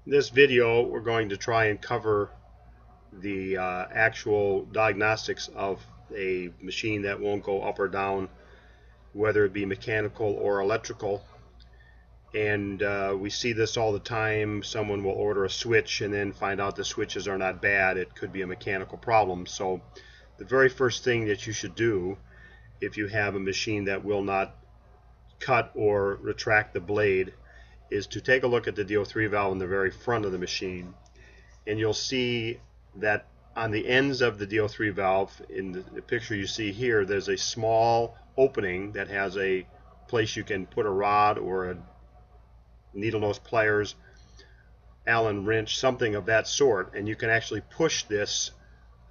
In this video, we're going to try and cover the actual diagnostics of a machine that won't go up or down, whether it be mechanical or electrical. And we see this all the time. Someone will order a switch and then find out the switches are not bad. It could be a mechanical problem. So the very first thing that you should do if you have a machine that will not cut or retract the blade is to take a look at the DO3 valve in the very front of the machine, and you'll see that on the ends of the DO3 valve, in the picture you see here, there's a small opening that has a place you can put a rod or a needle nose pliers, Allen wrench, something of that sort, and you can actually push this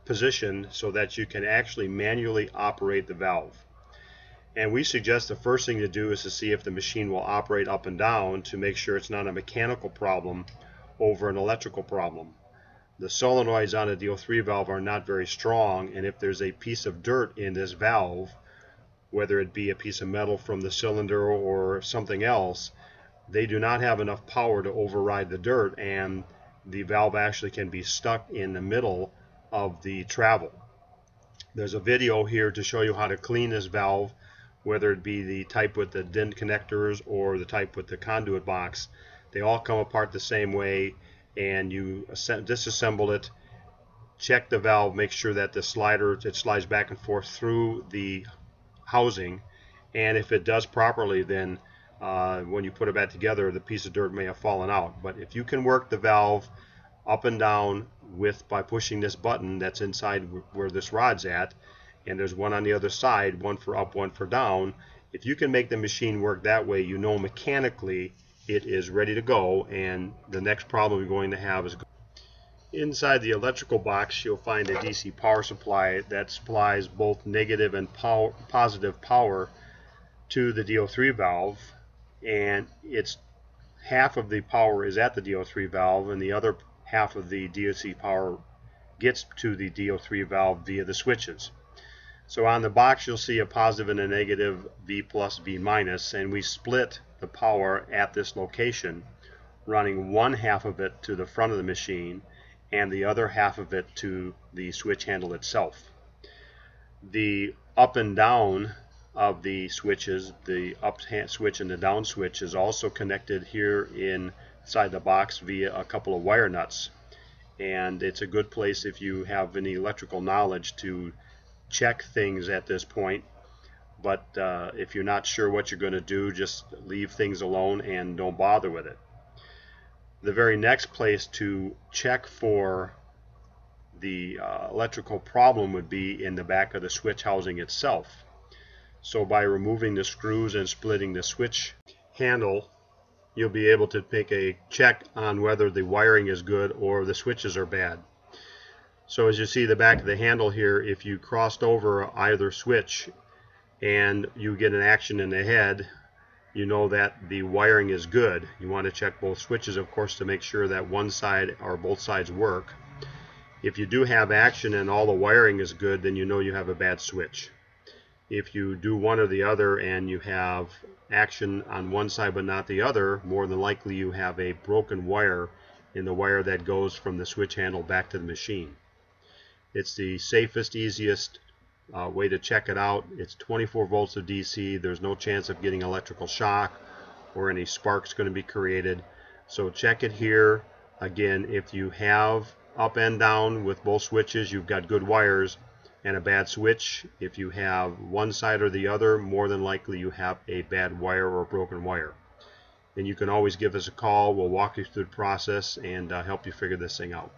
position so that you can actually manually operate the valve. And we suggest the first thing to do is to see if the machine will operate up and down to make sure it's not a mechanical problem over an electrical problem. The solenoids on a DO3 valve are not very strong, and if there's a piece of dirt in this valve, whether it be a piece of metal from the cylinder or something else, they do not have enough power to override the dirt, and the valve actually can be stuck in the middle of the travel. There's a video here to show you how to clean this valve, whether it be the type with the DIN connectors or the type with the conduit box. They all come apart the same way, and you disassemble it, check the valve, make sure that the slider, it slides back and forth through the housing, and if it does properly, then when you put it back together, the piece of dirt may have fallen out. But if you can work the valve up and down by pushing this button that's inside where this rod's at, and there's one on the other side, one for up, one for down, if you can make the machine work that way, you know mechanically it is ready to go, and the next problem you're going to have is inside the electrical box. You'll find a DC power supply that supplies both negative and positive power to the DO3 valve, and it's half of the power is at the DO3 valve, and the other half of the DC power gets to the DO3 valve via the switches. So on the box you'll see a positive and a negative, V plus, V minus, and we split the power at this location, running one half of it to the front of the machine and the other half of it to the switch handle itself. The up and down of the switches, the up switch and the down switch, is also connected here inside the box via a couple of wire nuts, and it's a good place if you have any electrical knowledge to check things at this point. But if you're not sure what you're going to do, just leave things alone and don't bother with it. The very next place to check for the electrical problem would be in the back of the switch housing itself. So by removing the screws and splitting the switch handle, you'll be able to make a check on whether the wiring is good or the switches are bad. So as you see the back of the handle here, if you crossed over either switch and you get an action in the head, you know that the wiring is good. You want to check both switches, of course, to make sure that one side or both sides work. If you do have action and all the wiring is good, then you know you have a bad switch. If you do one or the other and you have action on one side but not the other, more than likely you have a broken wire in the wire that goes from the switch handle back to the machine. It's the safest, easiest way to check it out. It's 24 volts of DC. There's no chance of getting electrical shock or any sparks going to be created. So check it here. Again, if you have up and down with both switches, you've got good wires and a bad switch. If you have one side or the other, more than likely you have a bad wire or a broken wire. And you can always give us a call. We'll walk you through the process and help you figure this thing out.